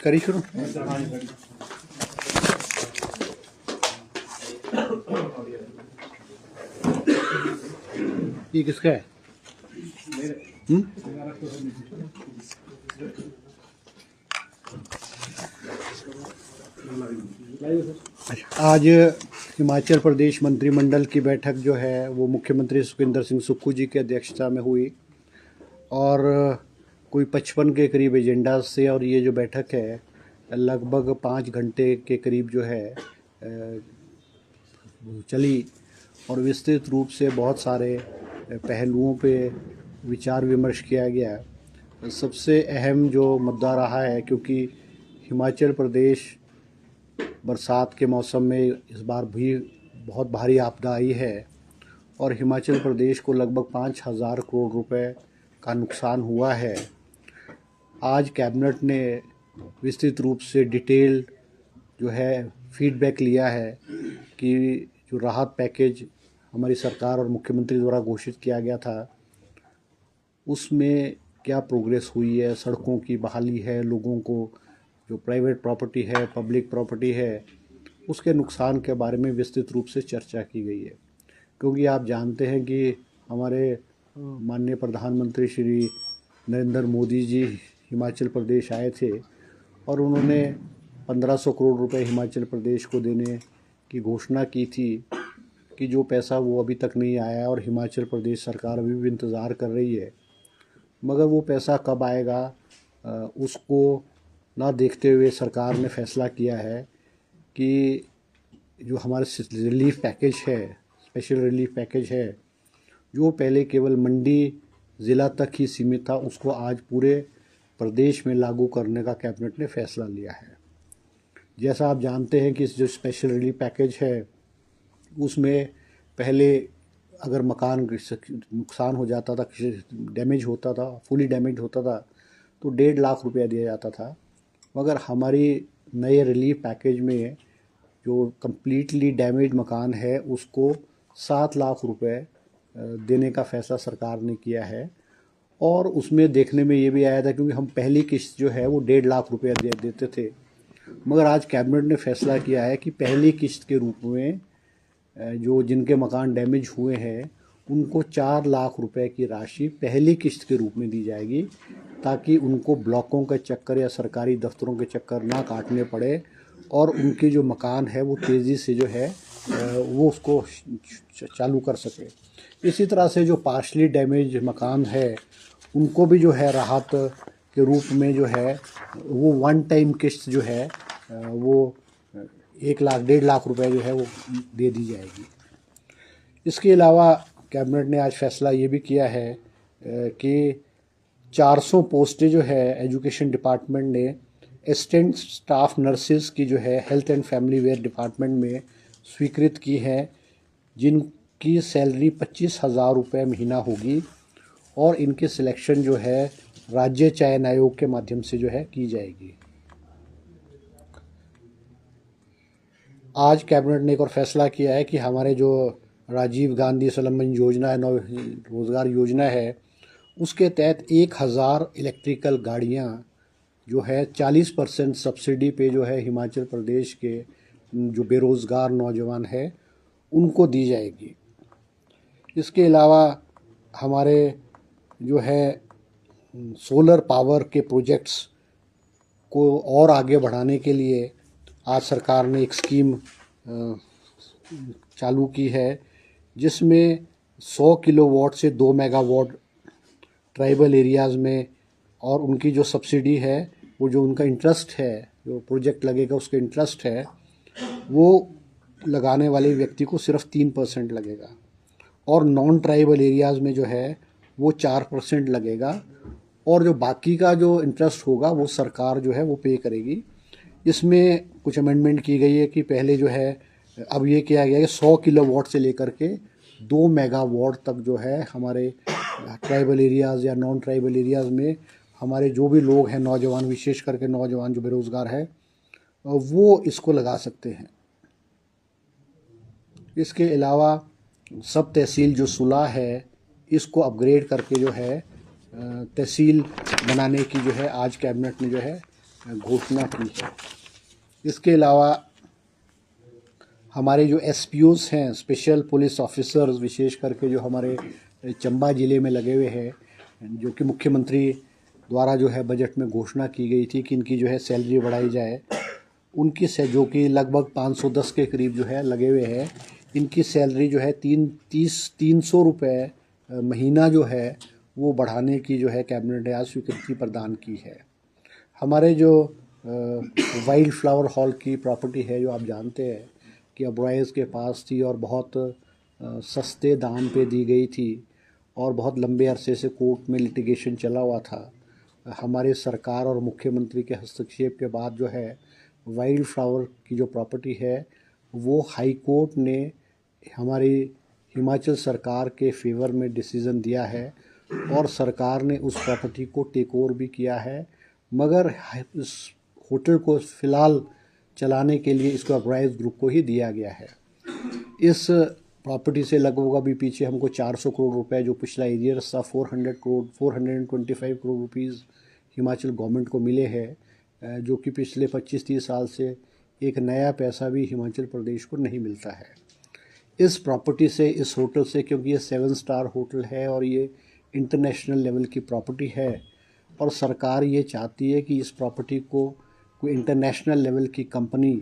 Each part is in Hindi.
करी शुरू। ये किसका है? आज हिमाचल प्रदेश मंत्रिमंडल की बैठक जो है वो मुख्यमंत्री सुखविंदर सिंह सुक्खू जी की अध्यक्षता में हुई और कोई 55 के करीब एजेंडा से, और ये जो बैठक है लगभग 5 घंटे के करीब जो है चली और विस्तृत रूप से बहुत सारे पहलुओं पे विचार विमर्श किया गया। सबसे अहम जो मुद्दा रहा है, क्योंकि हिमाचल प्रदेश बरसात के मौसम में इस बार भी बहुत भारी आपदा आई है और हिमाचल प्रदेश को लगभग 5,000 करोड़ रुपए का नुकसान हुआ है। आज कैबिनेट ने विस्तृत रूप से डिटेल जो है फीडबैक लिया है कि जो राहत पैकेज हमारी सरकार और मुख्यमंत्री द्वारा घोषित किया गया था उसमें क्या प्रोग्रेस हुई है, सड़कों की बहाली है, लोगों को जो प्राइवेट प्रॉपर्टी है, पब्लिक प्रॉपर्टी है, उसके नुकसान के बारे में विस्तृत रूप से चर्चा की गई है। क्योंकि आप जानते हैं कि हमारे माननीय प्रधानमंत्री श्री नरेंद्र मोदी जी हिमाचल प्रदेश आए थे और उन्होंने 1500 करोड़ रुपए हिमाचल प्रदेश को देने की घोषणा की थी कि जो पैसा वो अभी तक नहीं आया और हिमाचल प्रदेश सरकार अभी भी इंतज़ार कर रही है। मगर वो पैसा कब आएगा उसको ना देखते हुए सरकार ने फैसला किया है कि जो हमारे रिलीफ पैकेज है, स्पेशल रिलीफ पैकेज है, जो पहले केवल मंडी ज़िला तक ही सीमित था, उसको आज पूरे प्रदेश में लागू करने का कैबिनेट ने फैसला लिया है। जैसा आप जानते हैं कि जो स्पेशल रिलीफ पैकेज है उसमें पहले अगर मकान नुकसान हो जाता था, डैमेज होता था, फुली डैमेज होता था, तो 1.5 लाख रुपया दिया जाता था। मगर हमारी नए रिलीफ पैकेज में जो कम्प्लीटली डैमेज मकान है उसको 7 लाख रुपए देने का फैसला सरकार ने किया है। और उसमें देखने में ये भी आया था, क्योंकि हम पहली किस्त जो है वो 1.5 लाख रुपया देते थे, मगर आज कैबिनेट ने फैसला किया है कि पहली किस्त के रूप में जो जिनके मकान डैमेज हुए हैं उनको 4 लाख रुपए की राशि पहली किस्त के रूप में दी जाएगी, ताकि उनको ब्लॉकों के चक्कर या सरकारी दफ्तरों के चक्कर ना काटने पड़े और उनके जो मकान है वो तेज़ी से जो है वो उसको चालू कर सके। इसी तरह से जो पार्शली डैमेज मकान है उनको भी जो है राहत के रूप में जो है वो वन टाइम किस्त जो है वो 1 लाख 1.5 लाख रुपए जो है वो दे दी जाएगी। इसके अलावा कैबिनेट ने आज फैसला ये भी किया है कि 400 पोस्टें जो है एजुकेशन डिपार्टमेंट ने असिस्टेंट स्टाफ नर्सेज की जो है हेल्थ एंड फैमिली वेयर डिपार्टमेंट में स्वीकृत की है, जिनकी सैलरी 25,000 रुपये महीना होगी और इनके सिलेक्शन जो है राज्य चयन आयोग के माध्यम से जो है की जाएगी। आज कैबिनेट ने एक और फैसला किया है कि हमारे जो राजीव गांधी स्वावलंबन योजना है, नव रोज़गार योजना है, उसके तहत 1000 इलेक्ट्रिकल गाड़ियाँ जो है 40% सब्सिडी पे जो है हिमाचल प्रदेश के जो बेरोज़गार नौजवान है उनको दी जाएगी। इसके अलावा हमारे जो है सोलर पावर के प्रोजेक्ट्स को और आगे बढ़ाने के लिए आज सरकार ने एक स्कीम चालू की है, जिसमें 100 किलोवाट से 2 मेगावाट ट्राइबल एरियाज़ में, और उनकी जो सब्सिडी है वो जो उनका इंटरेस्ट है, जो प्रोजेक्ट लगेगा उसका इंटरेस्ट है, वो लगाने वाले व्यक्ति को सिर्फ 3% लगेगा और नॉन ट्राइबल एरियाज़ में जो है वो 4% लगेगा और जो बाकी का जो इंटरेस्ट होगा वो सरकार जो है वो पे करेगी। इसमें कुछ अमेंडमेंट की गई है कि पहले जो है अब ये किया गया है 100 किलोवाट से लेकर के 2 मेगावाट तक जो है हमारे ट्राइबल एरियाज़ या नॉन ट्राइबल एरियाज़ में हमारे जो भी लोग हैं, नौजवान, विशेष करके नौजवान जो बेरोज़गार है, वो इसको लगा सकते हैं। इसके अलावा सब तहसील जो सुलह है इसको अपग्रेड करके जो है तहसील बनाने की जो है आज कैबिनेट ने जो है घोषणा की है। इसके अलावा हमारे जो एसपीओज हैं, स्पेशल पुलिस ऑफिसर्स, विशेष करके जो हमारे चंबा ज़िले में लगे हुए हैं, जो कि मुख्यमंत्री द्वारा जो है बजट में घोषणा की गई थी कि इनकी जो है सैलरी बढ़ाई जाए, उनकी से जो कि लगभग 510 के करीब जो है लगे हुए हैं, इनकी सैलरी जो है 300 रुपये महीना जो है वो बढ़ाने की जो है कैबिनेट ने आज स्वीकृति प्रदान की है। हमारे जो वाइल्ड फ्लावर हॉल की प्रॉपर्टी है, जो आप जानते हैं कि अब्राइज के पास थी और बहुत सस्ते दाम पे दी गई थी और बहुत लंबे अरसे से कोर्ट में लिटिगेशन चला हुआ था। हमारे सरकार और मुख्यमंत्री के हस्तक्षेप के बाद जो है वाइल्ड फ्लावर की जो प्रॉपर्टी है वो हाई कोर्ट ने हमारी हिमाचल सरकार के फेवर में डिसीज़न दिया है और सरकार ने उस प्रॉपर्टी को टेक ओवर भी किया है, मगर इस होटल को फ़िलहाल चलाने के लिए इसको अब्राइज ग्रुप को ही दिया गया है। इस प्रॉपर्टी से लगभग अभी पीछे हमको 400 करोड़ रुपए जो पिछला एरियर्स था 425 करोड़ रुपीज़ हिमाचल गवर्नमेंट को मिले हैं, जो कि पिछले 25-30 साल से एक नया पैसा भी हिमाचल प्रदेश को नहीं मिलता है। इस प्रॉपर्टी से, इस होटल से, क्योंकि ये 7 स्टार होटल है और ये इंटरनेशनल लेवल की प्रॉपर्टी है और सरकार ये चाहती है कि इस प्रॉपर्टी को कोई इंटरनेशनल लेवल की कंपनी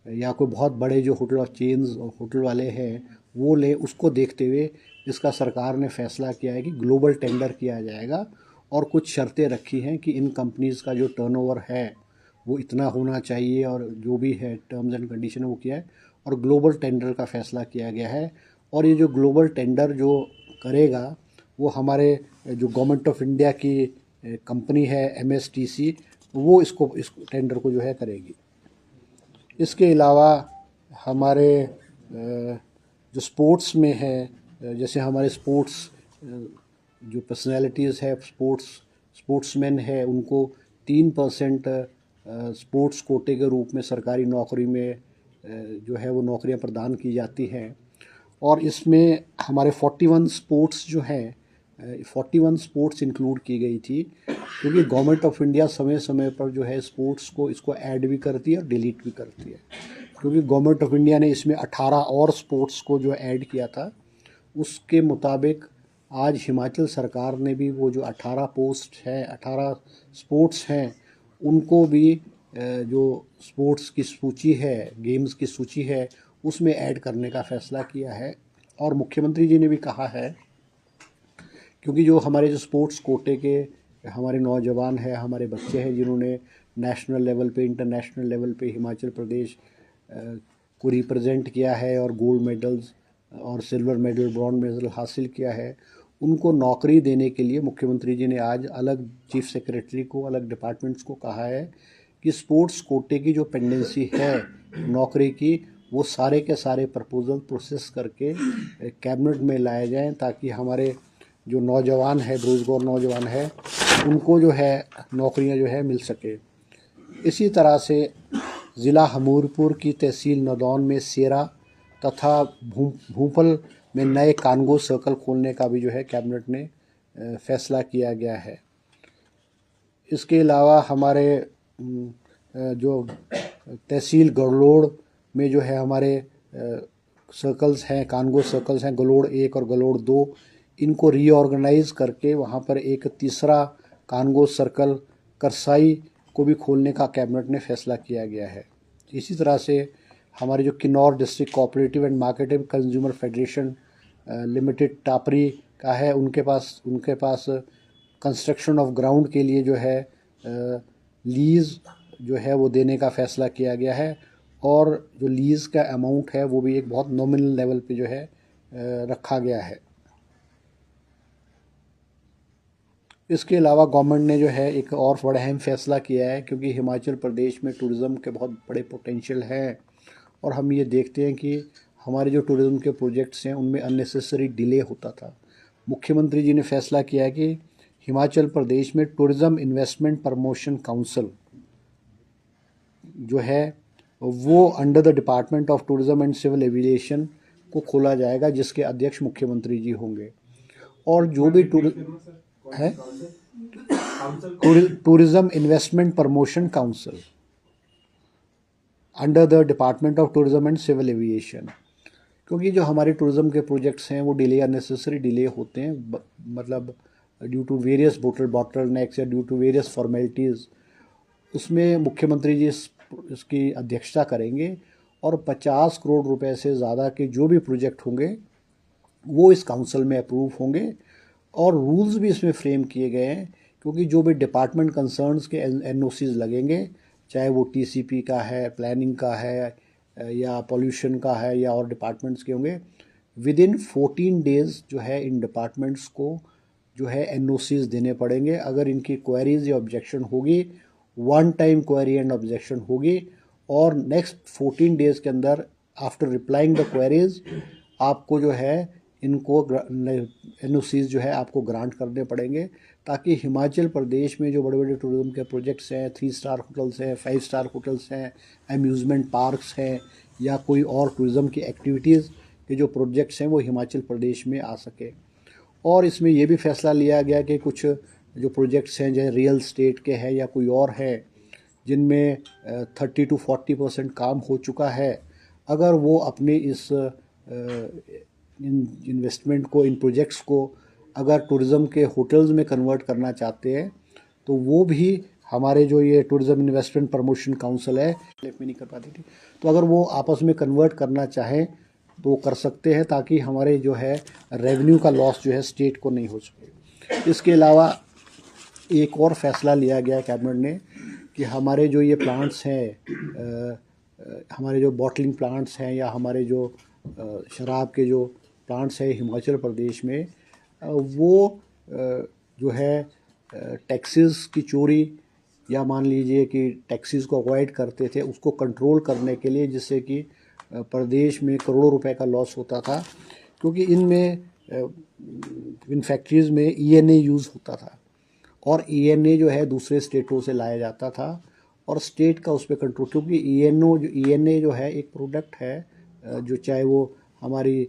या कोई बहुत बड़े जो होटल और चेन्स और होटल वाले हैं वो ले। उसको देखते हुए इसका सरकार ने फैसला किया है कि ग्लोबल टेंडर किया जाएगा और कुछ शर्तें रखी हैं कि इन कंपनीज़ का जो टर्नओवर है वो इतना होना चाहिए और जो भी है टर्म्स एंड कंडीशन वो किया है और ग्लोबल टेंडर का फैसला किया गया है। और ये जो ग्लोबल टेंडर जो करेगा वो हमारे जो गवर्नमेंट ऑफ इंडिया की कंपनी है MSTC, वो इस टेंडर को जो है करेगी। इसके अलावा हमारे जो स्पोर्ट्स में है, जैसे हमारे स्पोर्ट्स जो पर्सनैलिटीज़ है, स्पोर्ट्समैन है, उनको 3% स्पोर्ट्स कोटे के रूप में सरकारी नौकरी में जो है वो नौकरियां प्रदान की जाती हैं। और इसमें हमारे 41 स्पोर्ट्स जो हैं 41 स्पोर्ट्स इंक्लूड की गई थी, क्योंकि गवर्नमेंट ऑफ इंडिया समय समय पर जो है स्पोर्ट्स को इसको ऐड भी करती है और डिलीट भी करती है। क्योंकि गवर्नमेंट ऑफ इंडिया ने इसमें 18 और स्पोर्ट्स को जो ऐड किया था, उसके मुताबिक आज हिमाचल सरकार ने भी वो जो 18 पोस्ट है, 18 स्पोर्ट्स हैं, उनको भी जो स्पोर्ट्स की सूची है, गेम्स की सूची है, उसमें ऐड करने का फ़ैसला किया है। और मुख्यमंत्री जी ने भी कहा है, क्योंकि जो हमारे जो स्पोर्ट्स कोटे के हमारे नौजवान हैं, हमारे बच्चे हैं जिन्होंने नेशनल लेवल पे, इंटरनेशनल लेवल पे हिमाचल प्रदेश को रिप्रेजेंट किया है और गोल्ड मेडल्स और सिल्वर मेडल, ब्रॉन्ज मेडल हासिल किया है, उनको नौकरी देने के लिए मुख्यमंत्री जी ने आज अलग चीफ सेक्रेटरी को, अलग डिपार्टमेंट्स को कहा है कि स्पोर्ट्स कोटे की जो पेंडेंसी है नौकरी की, वो सारे के सारे प्रपोजल प्रोसेस करके कैबिनेट में लाए जाएं, ताकि हमारे जो नौजवान है, बेरोजगार नौजवान है, उनको जो है नौकरियां जो है मिल सके। इसी तरह से ज़िला हमीरपुर की तहसील नदौन में सेरा तथा भूपल में नए कानगो सर्कल खोलने का भी जो है कैबिनेट ने फैसला किया गया है। इसके अलावा हमारे जो तहसील गलोड़ में जो है हमारे सर्कल्स हैं, कानगो सर्कल्स हैं, गलोड़ 1 और गलोड़ 2, इनको रीऑर्गेनाइज करके वहाँ पर एक तीसरा कानगो सर्कल करसाई को भी खोलने का कैबिनेट ने फैसला किया गया है। इसी तरह से हमारे जो Kinnaur district cooperative and marketing consumer federation limited Tapri का है, उनके पास कंस्ट्रक्शन ऑफ ग्राउंड के लिए जो है लीज़ जो है वो देने का फ़ैसला किया गया है और जो लीज़ का अमाउंट है वो भी एक बहुत नॉमिनल लेवल पे जो है रखा गया है। इसके अलावा गवर्नमेंट ने जो है एक और बड़ा अहम फ़ैसला किया है, क्योंकि हिमाचल प्रदेश में टूरिज़्म के बहुत बड़े पोटेंशियल हैं और हम ये देखते हैं कि हमारे जो टूरिज़्म के प्रोजेक्ट्स हैं उनमें अननेसेसरी डिले होता था। मुख्यमंत्री जी ने फैसला किया है कि हिमाचल प्रदेश में टूरिज़्म इन्वेस्टमेंट प्रमोशन काउंसिल जो है वो under the department of tourism and civil aviation को खोला जाएगा, जिसके अध्यक्ष मुख्यमंत्री जी होंगे। और जो भी है tourism investment promotion council under the department of tourism and civil aviation. क्योंकि जो हमारे टूरिज्म के प्रोजेक्ट्स हैं वो डिले, अननेसेसरी डिले होते हैं, मतलब ड्यू टू वेरियस बॉटलनेक्स या ड्यू टू वेरियस फॉर्मेलिटीज़। उसमें मुख्यमंत्री जी इसकी अध्यक्षता करेंगे और 50 करोड़ रुपए से ज़्यादा के जो भी प्रोजेक्ट होंगे वो इस काउंसिल में अप्रूव होंगे। और रूल्स भी इसमें फ्रेम किए गए हैं, क्योंकि जो भी डिपार्टमेंट कंसर्न्स के एनओसीज लगेंगे, चाहे वो टीसीपी का है, प्लानिंग का है, या पॉल्यूशन का है, या और डिपार्टमेंट्स के होंगे, विद इन 14 डेज़ जो है इन डिपार्टमेंट्स को जो है एनओसीज देने पड़ेंगे। अगर इनकी क्वेरीज या ऑब्जेक्शन होगी, one time query and objection होगी, और नेक्स्ट 14 डेज़ के अंदर आफ्टर रिप्लाइंग द क्वेरीज आपको जो है इनको एनओसीज जो है आपको ग्रांट करने पड़ेंगे, ताकि हिमाचल प्रदेश में जो बड़े बड़े टूरिज्म के प्रोजेक्ट्स हैं, 3 स्टार होटल्स हैं, 5 स्टार होटल्स हैं, अम्यूज़मेंट पार्क्स हैं, या कोई और टूरिज्म की एक्टिविटीज़ के जो प्रोजेक्ट्स हैं वो हिमाचल प्रदेश में आ सके। और इसमें ये भी फैसला लिया गया कि कुछ जो प्रोजेक्ट्स हैं, जैसे रियल स्टेट के हैं या कोई और है, जिनमें 30 to 40% काम हो चुका है, अगर वो अपने इस इन्वेस्टमेंट को, इन प्रोजेक्ट्स को अगर टूरिज़्म के होटल्स में कन्वर्ट करना चाहते हैं, तो वो भी हमारे जो ये टूरिज़्म इन्वेस्टमेंट प्रमोशन काउंसिल है में नहीं कर पाती थी, तो अगर वो आपस में कन्वर्ट करना चाहें तो कर सकते हैं, ताकि हमारे जो है रेवेन्यू का लॉस जो है स्टेट को नहीं हो सके। इसके अलावा एक और फैसला लिया गया कैबिनेट ने कि हमारे जो ये प्लांट्स हैं, हमारे जो बॉटलिंग प्लांट्स हैं, या हमारे जो शराब के जो प्लांट्स हैं हिमाचल प्रदेश में, वो जो है टैक्सेस की चोरी, या मान लीजिए कि टैक्सेस को अवॉइड करते थे, उसको कंट्रोल करने के लिए, जिससे कि प्रदेश में करोड़ों रुपए का लॉस होता था, क्योंकि इनमें इन फैक्ट्रीज़ में ईएनए यूज़ होता था, और ईएनए जो है दूसरे स्टेटों से लाया जाता था, और स्टेट का उस पर कंट्रोल, क्योंकि ईएनए जो है एक प्रोडक्ट है, जो चाहे वो हमारी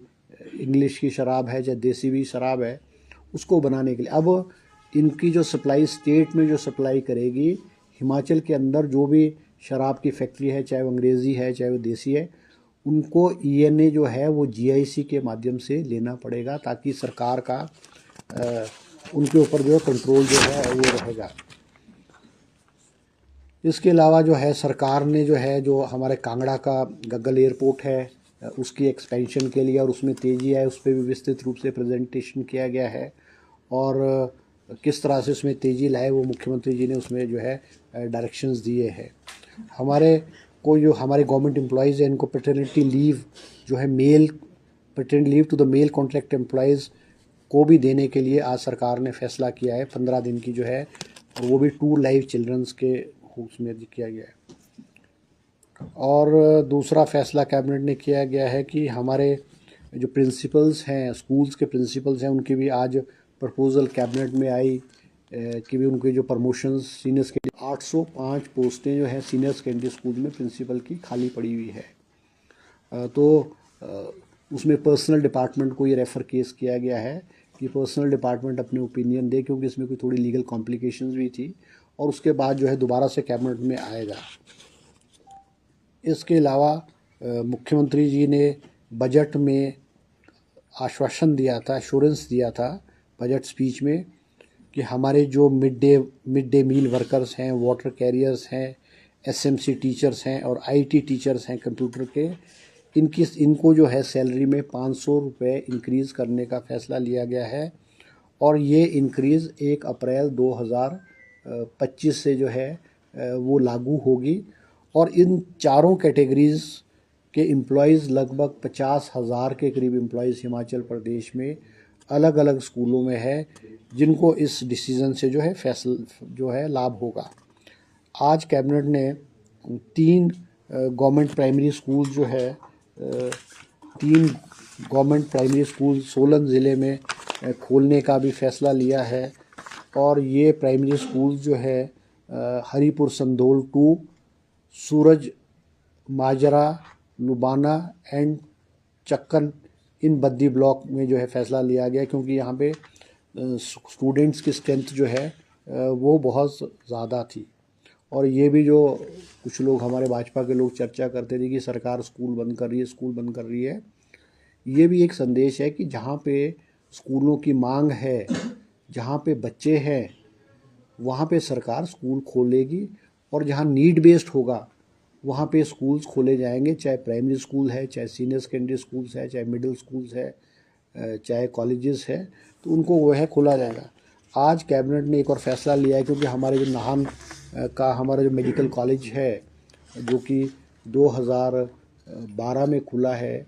इंग्लिश की शराब है, चाहे देसी भी शराब है, उसको बनाने के लिए अब इनकी जो सप्लाई स्टेट में जो सप्लाई करेगी, हिमाचल के अंदर जो भी शराब की फैक्ट्री है, चाहे वो अंग्रेज़ी है चाहे वो देसी है, उनको ईएनए जो है वो जीआईसी के माध्यम से लेना पड़ेगा, ताकि सरकार का उनके ऊपर जो है कंट्रोल जो है वो रहेगा। इसके अलावा जो है सरकार ने जो है जो हमारे कांगड़ा का गग्गल एयरपोर्ट है, उसकी एक्सपेंशन के लिए और उसमें तेज़ी है, उस पर भी विस्तृत रूप से प्रेजेंटेशन किया गया है, और किस तरह से उसमें तेज़ी लाए वो मुख्यमंत्री जी ने उसमें जो है डायरेक्शंस दिए हैं। हमारे को जो हमारे गवर्नमेंट एम्प्लॉयज़ हैं, इनको पैटर्निटी लीव जो है paternity leave to the male contract employees को भी देने के लिए आज सरकार ने फैसला किया है, 15 दिन की जो है, और वो भी 2 लाइव चिल्ड्रंस के उसमें किया गया है। और दूसरा फैसला कैबिनेट ने किया गया है कि हमारे जो प्रिंसिपल्स हैं, स्कूल्स के प्रिंसिपल्स हैं, उनकी भी आज प्रपोजल कैबिनेट में आई कि भी उनके जो प्रमोशंस सीनियर सेकेंडरी 805 पोस्टें जो है सीनियर सेकेंडरी स्कूल में प्रिंसिपल की खाली पड़ी हुई है। तो उसमें पर्सनल डिपार्टमेंट को ये रेफ़र केस किया गया है कि पर्सनल डिपार्टमेंट अपने ओपिनियन दे, क्योंकि इसमें कोई थोड़ी लीगल कॉम्प्लिकेशंस भी थी, और उसके बाद जो है दोबारा से कैबिनेट में आएगा। इसके अलावा मुख्यमंत्री जी ने बजट में आश्वासन दिया था, एश्योरेंस दिया था बजट स्पीच में, कि हमारे जो मिड डे मील वर्कर्स हैं, वाटर कैरियर्स हैं, एसएमसी टीचर्स हैं और आईटी टीचर्स हैं कंप्यूटर के, इनको जो है सैलरी में 500 रुपये इंक्रीज़ करने का फ़ैसला लिया गया है, और ये इंक्रीज़ 1 अप्रैल 2025 से जो है वो लागू होगी। और इन चारों कैटेगरीज़ के एम्प्लॉयज़, लगभग 50,000 के करीब एम्प्लॉयज़ हिमाचल प्रदेश में अलग अलग स्कूलों में है, जिनको इस डिसीज़न से जो है फैसला जो है लाभ होगा। आज कैबिनेट ने 3 गवर्नमेंट प्राइमरी स्कूल जो है 3 गवर्नमेंट प्राइमरी स्कूल सोलन ज़िले में खोलने का भी फ़ैसला लिया है, और ये प्राइमरी स्कूल जो है Haripur Sandol 2, Suraj, Majra, Lubana and Chakkan, in Baddi block में जो है फ़ैसला लिया गया, क्योंकि यहाँ पे स्टूडेंट्स की स्ट्रेंथ जो है वो बहुत ज़्यादा थी। और ये भी जो कुछ लोग हमारे भाजपा के लोग चर्चा करते थे कि सरकार स्कूल बंद कर रही है, स्कूल बंद कर रही है, ये भी एक संदेश है कि जहाँ पे स्कूलों की मांग है, जहाँ पे बच्चे हैं, वहाँ पे सरकार स्कूल खोलेगी, और जहाँ नीड बेस्ड होगा वहाँ पे स्कूल्स खोले जाएंगे, चाहे प्राइमरी स्कूल है, चाहे सीनियर सेकेंडरी स्कूल्स है, चाहे मिडिल स्कूल्स है, चाहे कॉलेजेस है, तो उनको वह खोला जाएगा। आज कैबिनेट ने एक और फैसला लिया है, क्योंकि हमारे जो नाहन का हमारा जो मेडिकल कॉलेज है, जो कि 2012 में खुला है,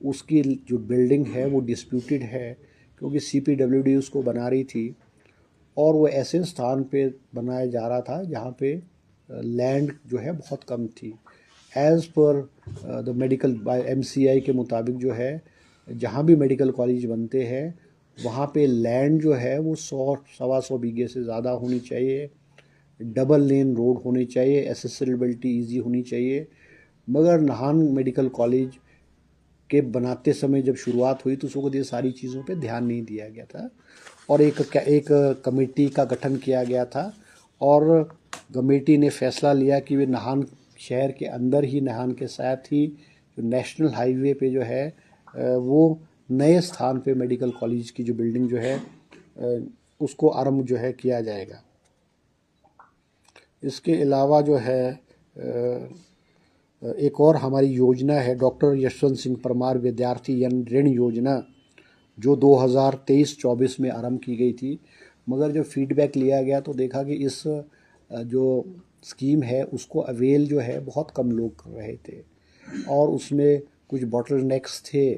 उसकी जो बिल्डिंग है वो डिस्प्यूटेड है, क्योंकि CPWD उसको बना रही थी, और वो ऐसे स्थान पे बनाया जा रहा था जहाँ पे लैंड जो है बहुत कम थी। As per the medical bye MCI के मुताबिक जो है, जहाँ भी मेडिकल कॉलेज बनते हैं वहाँ पे लैंड जो है वो 100-125 बीघे से ज़्यादा होनी चाहिए, डबल लेन रोड होनी चाहिए, एसेसिबिलिटी ईजी होनी चाहिए। मगर नाहन मेडिकल कॉलेज के बनाते समय जब शुरुआत हुई तो उसको ये सारी चीज़ों पे ध्यान नहीं दिया गया था, और एक कमेटी का गठन किया गया था, और कमेटी ने फैसला लिया कि वे नाहन शहर के अंदर ही, नाहन के साथ ही जो नेशनल हाईवे पे जो है वो नए स्थान पे मेडिकल कॉलेज की जो बिल्डिंग जो है उसको आरंभ जो है किया जाएगा। इसके अलावा जो है एक और हमारी योजना है डॉक्टर यशवंत सिंह परमार विद्यार्थी ऋण योजना, जो 2023-24 में आरंभ की गई थी। मगर जब फीडबैक लिया गया तो देखा कि इस जो स्कीम है उसको अवेल जो है बहुत कम लोग कर रहे थे, और उसमें कुछ बॉटलनेक्स थे।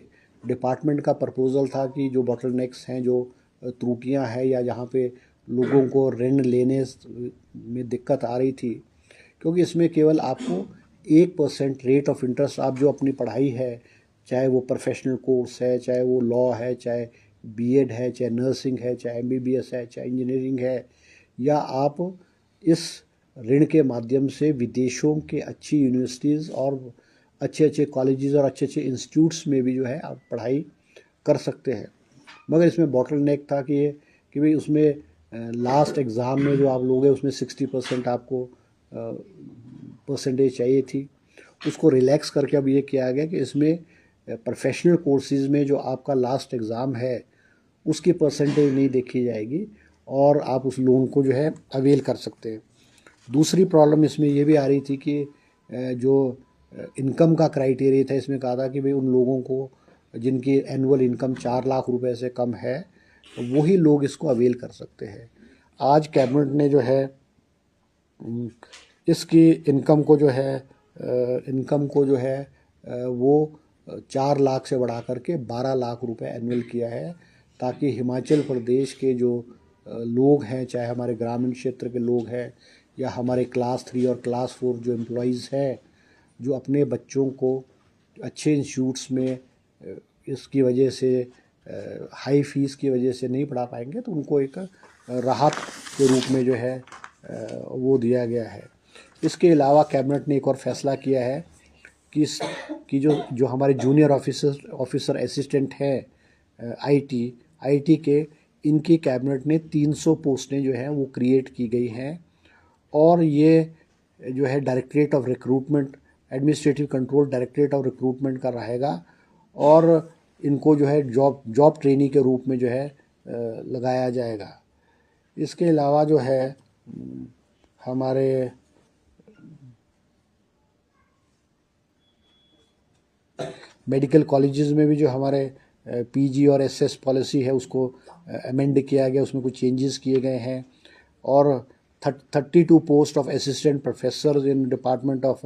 डिपार्टमेंट का प्रपोज़ल था कि जो बॉटलनेक्स हैं, जो त्रुटियां हैं, या जहाँ पे लोगों को ऋण लेने में दिक्कत आ रही थी, क्योंकि इसमें केवल आपको 1% रेट ऑफ इंटरेस्ट, आप जो अपनी पढ़ाई है, चाहे वो प्रोफेशनल कोर्स है, चाहे वो लॉ है, चाहे B.Ed है, चाहे नर्सिंग है, चाहे MBBS है, चाहे इंजीनियरिंग है, या आप इस ऋण के माध्यम से विदेशों के अच्छी यूनिवर्सिटीज़ और अच्छे अच्छे कॉलेजेस और अच्छे अच्छे इंस्टीट्यूट्स में भी जो है आप पढ़ाई कर सकते हैं। मगर इसमें बॉटलनेक था कि भाई उसमें लास्ट एग्ज़ाम में जो आप लोग हैं उसमें 60% आपको परसेंटेज चाहिए थी। उसको रिलैक्स करके अब ये किया गया कि इसमें प्रोफेशनल कोर्सेज़ में जो आपका लास्ट एग्ज़ाम है उसकी परसेंटेज नहीं देखी जाएगी, और आप उस लोन को जो है अवेल कर सकते हैं। दूसरी प्रॉब्लम इसमें ये भी आ रही थी कि जो इनकम का क्राइटेरिया था, इसमें कहा था कि भाई उन लोगों को जिनकी एनुअल इनकम 4 लाख रुपए से कम है वही लोग इसको अवेल कर सकते हैं। आज कैबिनेट ने जो है इसकी इनकम को जो है वो 4 लाख से बढ़ा करके 12 लाख रुपए एनुअल किया है, ताकि हिमाचल प्रदेश के जो लोग हैं, चाहे हमारे ग्रामीण क्षेत्र के लोग हैं या हमारे क्लास 3 और क्लास 4 जो एम्प्लॉइज़ हैं, जो अपने बच्चों को अच्छे इंस्टीट्यूट्स में इसकी वजह से हाई फीस की वजह से नहीं पढ़ा पाएंगे, तो उनको एक राहत के रूप में जो है वो दिया गया है। इसके अलावा कैबिनेट ने एक और फैसला किया है कि जो हमारे जूनियर ऑफिसर असिस्टेंट हैं आईटी के, इनकी कैबिनेट ने 300 पोस्टें जो हैं वो क्रिएट की गई हैं, और ये जो है directorate of recruitment, administrative control directorate of recruitment का रहेगा, और इनको जो है जॉब ट्रेनी के रूप में जो है लगाया जाएगा। इसके अलावा जो है हमारे मेडिकल कॉलेजेस में भी जो हमारे PG और SS पॉलिसी है उसको अमेंड किया गया, उसमें कुछ चेंजेस किए गए हैं, और 32 post of assistant professor in department of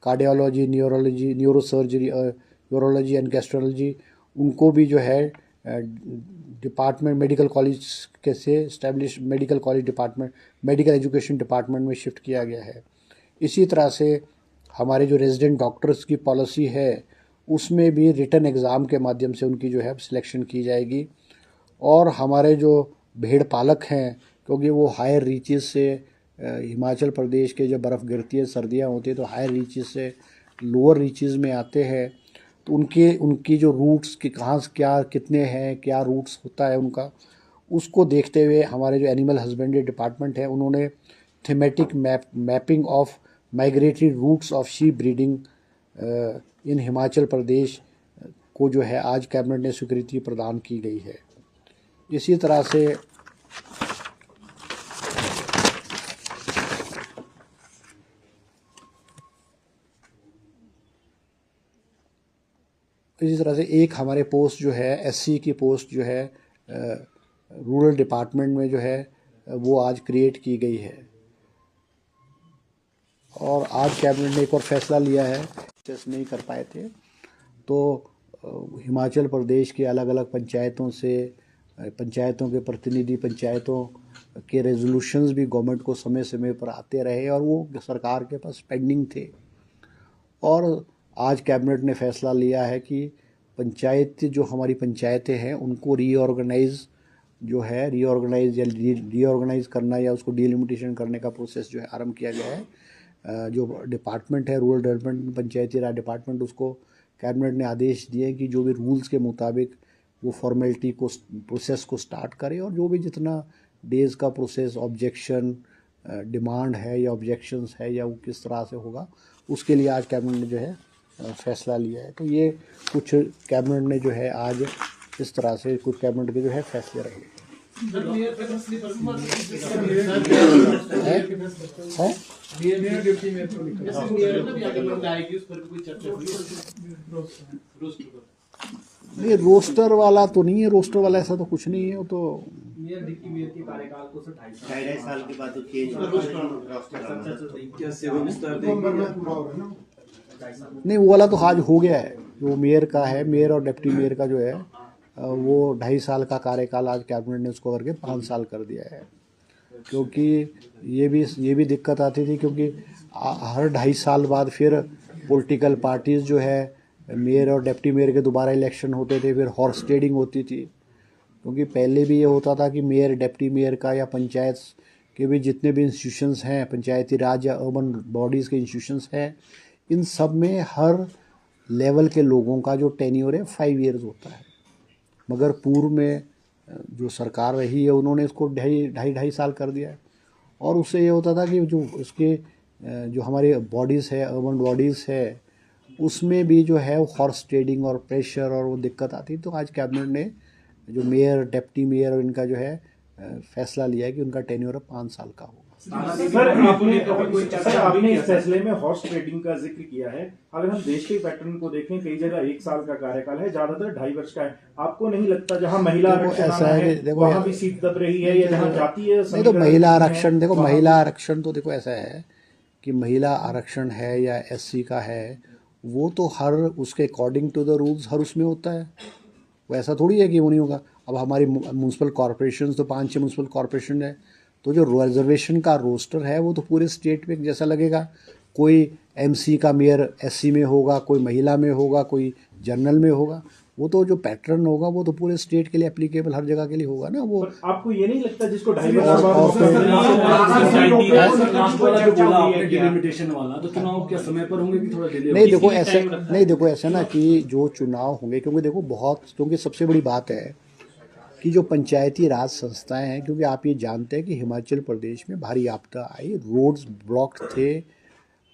cardiology, neurology, neurosurgery, urology and gastrology, उनको भी जो है डिपार्टमेंट मेडिकल कॉलेज के से establish medical college department, medical education department में शिफ्ट किया गया है। इसी तरह से हमारे जो रेजिडेंट डॉक्टर्स की पॉलिसी है उसमें भी रिटन एग्ज़ाम के माध्यम से उनकी जो है सिलेक्शन की जाएगी, और हमारे जो भेड़ पालक हैं, क्योंकि वो हायर रीचेस से हिमाचल प्रदेश के जब बर्फ़ गिरती है, सर्दियाँ होती है, तो हायर रीचेस से लोअर रीचेस में आते हैं, तो उनकी जो रूट्स कि कहाँ से क्या कितने हैं, क्या रूट्स होता है उनका, उसको देखते हुए हमारे जो एनिमल हस्बेंड्री डिपार्टमेंट है उन्होंने thematic mapping of migratory routes of sheep breeding in Himachal Pradesh को जो है आज कैबिनेट ने स्वीकृति प्रदान की गई है। इसी तरह से एक हमारे पोस्ट जो है एससी की पोस्ट जो है रूरल डिपार्टमेंट में जो है वो आज क्रिएट की गई है। और आज कैबिनेट ने एक और फैसला लिया है, नहीं कर पाए थे तो हिमाचल प्रदेश के अलग अलग पंचायतों से, पंचायतों के प्रतिनिधि, पंचायतों के रेजोल्यूशंस भी गवर्नमेंट को समय समय पर आते रहे और वो सरकार के पास पेंडिंग थे। और आज कैबिनेट ने फैसला लिया है कि पंचायत जो हमारी पंचायतें हैं उनको रीऑर्गेनाइज या रीऑर्गेनाइज करना या उसको डिलिमिटेशन करने का प्रोसेस जो है आरंभ किया गया है। जो डिपार्टमेंट है रूरल डेवलपमेंट पंचायती राज डिपार्टमेंट, उसको कैबिनेट ने आदेश दिए कि जो भी रूल्स के मुताबिक वो फॉर्मेलिटी को प्रोसेस को स्टार्ट करे और जो भी जितना डेज़ का प्रोसेस ऑब्जेक्शन डिमांड है या ऑब्जेक्शंस है या वो किस तरह से होगा उसके लिए आज कैबिनेट ने जो है फैसला लिया है। तो ये कुछ कैबिनेट ने जो है आज इस तरह से कुछ कैबिनेट के जो है फैसले रहे नहीं, रोस्टर वाला तो नहीं है, रोस्टर वाला ऐसा तो कुछ नहीं है। वो तो साल के बाद नहीं, वो वाला तो आज हो गया है। जो मेयर का है, मेयर और डिप्टी मेयर का जो है वो 2.5 साल का कार्यकाल आज कैबिनेट ने उसको करके 5 साल कर दिया है। क्योंकि ये भी दिक्कत आती थी क्योंकि हर 2.5 साल बाद फिर पॉलिटिकल पार्टीज़ जो है मेयर और डिप्टी मेयर के दोबारा इलेक्शन होते थे, फिर हॉर्स ट्रेडिंग होती थी। क्योंकि पहले भी ये होता था कि मेयर डिप्टी मेयर का या पंचायत के भी जितने भी इंस्टीट्यूशंस हैं, पंचायती राज या अर्बन बॉडीज़ के इंस्टीट्यूशंस हैं, इन सब में हर लेवल के लोगों का जो टेन्योर है 5 ईयर्स होता है। मगर पूर्व में जो सरकार रही है उन्होंने इसको ढाई साल कर दिया है। और उससे ये होता था कि जो उसके जो हमारे बॉडीज़ है, अर्बन बॉडीज़ है, उसमें भी जो है वो हॉर्स ट्रेडिंग और प्रेशर और वो दिक्कत आती। तो आज कैबिनेट ने जो मेयर डिप्टी मेयर और इनका जो है फैसला लिया है कि उनका टेन्योर 5 साल का होगा। सर आपने इस फैसले में हॉर्स ट्रेडिंग का जिक्र किया है। अगर हम देश के पैटर्न को देखें, कई जगह 1 साल का कार्यकाल है, ज्यादातर 2.5 वर्ष का है। आपको नहीं लगता जहां महिला आरक्षण है वहां भी सीट दब रही है या जहां जातीय नहीं, तो महिला आरक्षण देखो, महिला आरक्षण तो देखो ऐसा है कि महिला आरक्षण है या एससी का है, वो तो हर उसके अकॉर्डिंग टू द रूल्स हर उसमें होता है। वो ऐसा थोड़ी है कि वो नहीं होगा। अब हमारी म्यूनसिपल कॉरपोरेशन तो 5-6 म्यूनसिपल कॉरपोरेशन है, तो जो रिजर्वेशन का रोस्टर है वो तो पूरे स्टेट में जैसा लगेगा। कोई एमसी का मेयर एससी में होगा, कोई महिला में होगा, कोई जनरल में होगा। वो तो जो पैटर्न होगा वो तो पूरे स्टेट के लिए एप्लीकेबल हर जगह के लिए होगा ना। वो आपको ये नहीं लगता जिसको 2.5 नहीं, देखो ऐसा ना कि जो चुनाव होंगे, क्योंकि देखो क्योंकि सबसे बड़ी बात है कि जो पंचायती राज संस्थाएं हैं, क्योंकि आप ये जानते हैं कि हिमाचल प्रदेश में भारी आपदा आई, रोड्स ब्लॉक्ड थे।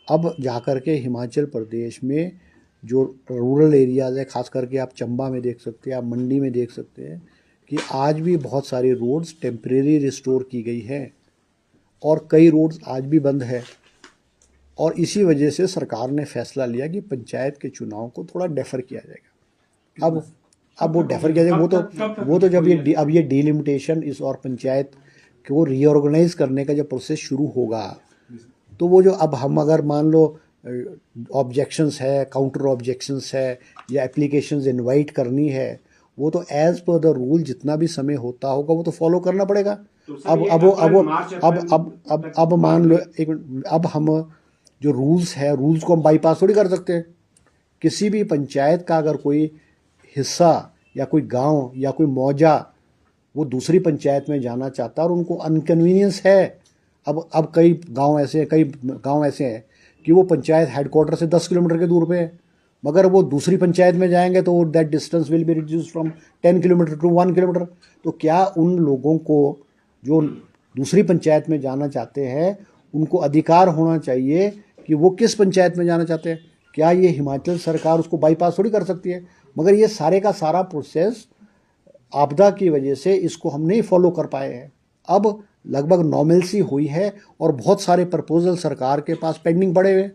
अब जाकर के हिमाचल प्रदेश में जो रूरल एरियाज़ है, ख़ास करके आप चंबा में देख सकते हैं, आप मंडी में देख सकते हैं कि आज भी बहुत सारी रोड्स टेम्परेरी रिस्टोर की गई हैं और कई रोड्स आज भी बंद है। और इसी वजह से सरकार ने फैसला लिया कि पंचायत के चुनाव को थोड़ा डेफर किया जाएगा। अब वो डेफर किया जाएगा, वो तो जब ये डिलिमिटेशन इस और पंचायत को रीऑर्गेनाइज करने का जब प्रोसेस शुरू होगा, तो वो जो अब हम अगर मान लो ऑब्जेक्शंस है, काउंटर ऑब्जेक्शंस है या एप्लीकेशंस इनवाइट करनी है, वो तो एज पर द रूल जितना भी समय होता होगा वो तो फॉलो करना पड़ेगा। अब मान लो एक मिनट, अब हम जो रूल्स है, रूल्स को हम बाईपास थोड़ी कर सकते हैं। किसी भी पंचायत का अगर कोई हिस्सा या कोई गांव या कोई मौजा वो दूसरी पंचायत में जाना चाहता है और उनको अनकन्वीनियंस है, अब कई गांव ऐसे हैं कि वो पंचायत हेडक्वार्टर से 10 किलोमीटर के दूर पे है, मगर वो दूसरी पंचायत में जाएंगे तो that distance will be reduce from 10 kilometre to 1 kilometre. तो क्या उन लोगों को जो दूसरी पंचायत में जाना चाहते हैं उनको अधिकार होना चाहिए कि वो किस पंचायत में जाना चाहते हैं? क्या ये हिमाचल सरकार उसको बाईपास थोड़ी कर सकती है? मगर ये सारे का सारा प्रोसेस आपदा की वजह से इसको हम नहीं फॉलो कर पाए हैं। अब लगभग नॉर्मलसी हुई है और बहुत सारे प्रपोजल सरकार के पास पेंडिंग पड़े हुए,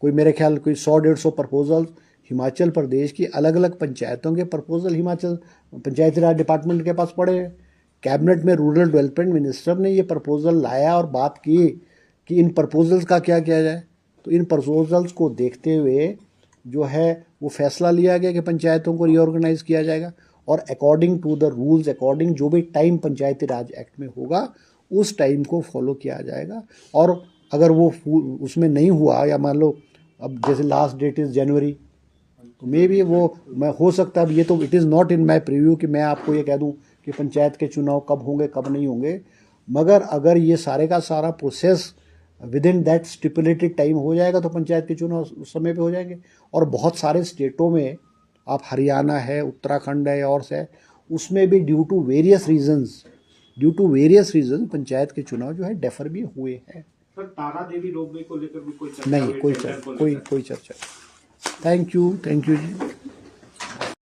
कोई मेरे ख्याल कोई 100-150 प्रपोजल हिमाचल प्रदेश की अलग अलग पंचायतों के प्रपोजल हिमाचल पंचायती राज डिपार्टमेंट के पास पड़े हैं। कैबिनेट में रूरल डेवलपमेंट मिनिस्टर ने ये प्रपोजल लाया और बात की कि इन प्रपोजल्स का क्या किया जाए। तो इन प्रपोजल्स को देखते हुए जो है वो फैसला लिया गया कि पंचायतों को रीऑर्गेनाइज किया जाएगा और according to the rules, according जो भी टाइम पंचायती राज एक्ट में होगा उस टाइम को फॉलो किया जाएगा। और अगर वो उसमें नहीं हुआ या मान लो अब जैसे लास्ट डेट इज़ जनवरी, तो मे बी वो मैं हो सकता है, ये तो it is not in my preview कि मैं आपको ये कह दूं कि पंचायत के चुनाव कब होंगे कब नहीं होंगे, मगर अगर ये सारे का सारा process with in that stipulated time हो जाएगा तो पंचायत के चुनाव उस समय पे हो जाएंगे। और बहुत सारे स्टेटों में, आप हरियाणा है, उत्तराखंड है और है, उसमें भी due to various reasons panchayat के चुनाव जो है डेफर भी हुए हैं। सर, तारा देवी रोपवे को लेकर भी कोई चर्चा नहीं, कोई चर्चा। Thank you ji.